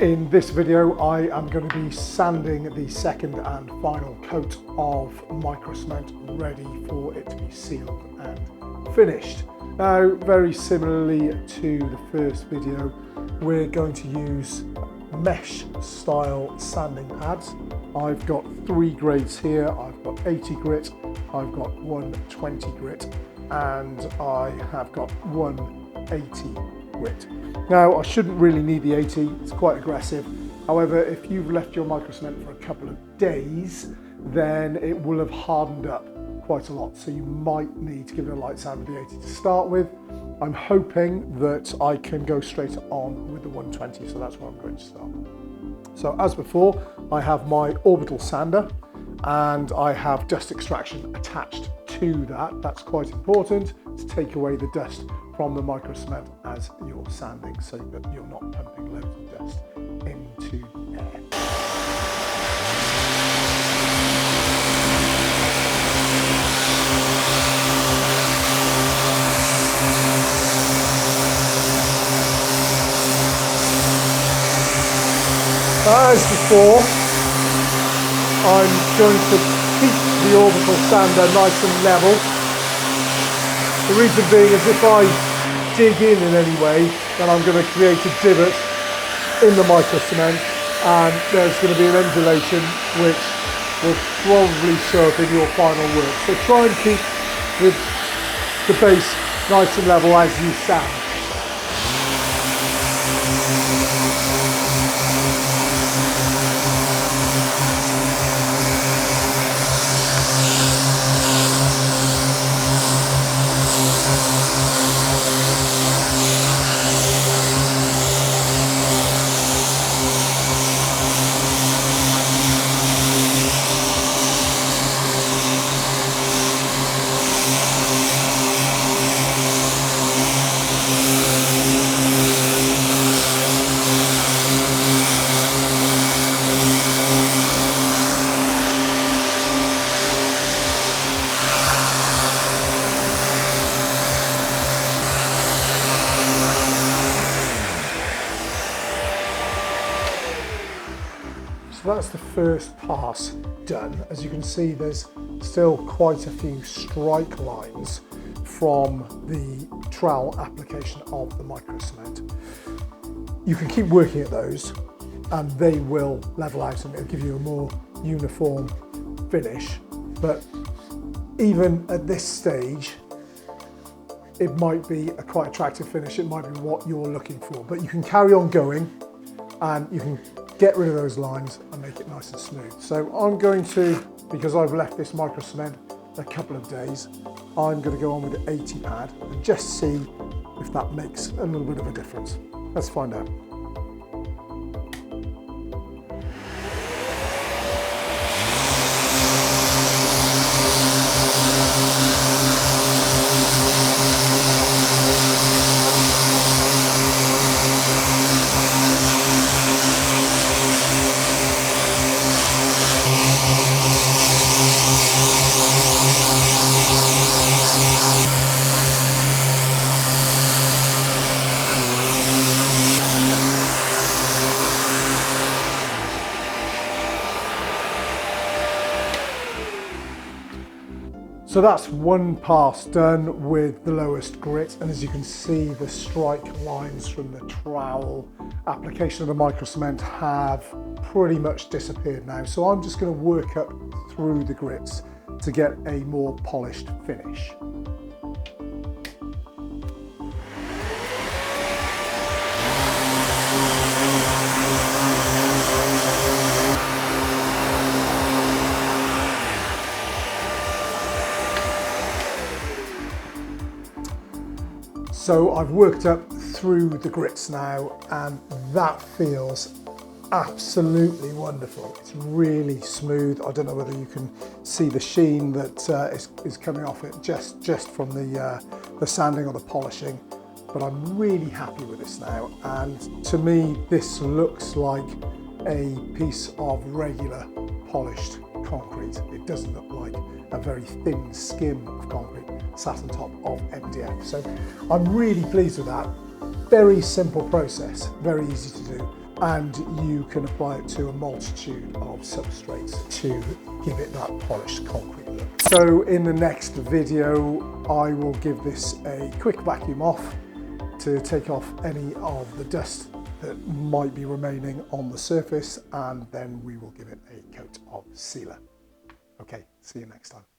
In this video, I am going to be sanding the second and final coat of Microcement, ready for it to be sealed and finished. Now, very similarly to the first video, we're going to use mesh style sanding pads. I've got 3 grades here. I've got 80 grit, I've got 120 grit, and I have got 180 grit. Now, I shouldn't really need the 80, it's quite aggressive. However, if you've left your Microcement for a couple of days, then it will have hardened up quite a lot. So you might need to give it a light sand with the 80 to start with. I'm hoping that I can go straight on with the 120, so that's where I'm going to start. So as before, I have my orbital sander and I have dust extraction attached to that. That's quite important to take away the dust from the Microcement as you're sanding, so that you're not pumping loads of dust into the air. As before, I'm going to keep the orbital sander nice and level. The reason being is if I dig in any way, then I'm going to create a divot in the Microcement and there's going to be an undulation which will probably show up in your final work. So try and keep the base nice and level as you sand. So that's the first pass done. As you can see, there's still quite a few strike lines from the trowel application of the Microcement. You can keep working at those and they will level out and it'll give you a more uniform finish. But even at this stage, it might be a quite attractive finish. It might be what you're looking for, but you can carry on going and you can get rid of those lines and make it nice and smooth. So I'm going to, because I've left this Microcement a couple of days, I'm going to go on with the 80 pad and just see if that makes a little bit of a difference. Let's find out. So that's one pass done with the lowest grit, and as you can see, the strike lines from the trowel application of the Microcement have pretty much disappeared now. So I'm just going to work up through the grits to get a more polished finish. So I've worked up through the grits now and that feels absolutely wonderful. It's really smooth. I don't know whether you can see the sheen that is coming off it just from the sanding or the polishing, but I'm really happy with this now. And to me, this looks like a piece of regular polished concrete. It doesn't look like a very thin skim of concrete sat on top of MDF. So I'm really pleased with that. Very simple process, very easy to do. and you can apply it to a multitude of substrates to give it that polished concrete look. So in the next video, I will give this a quick vacuum off to take off any of the dust that might be remaining on the surface, and then we will give it a coat of sealer. Okay, see you next time.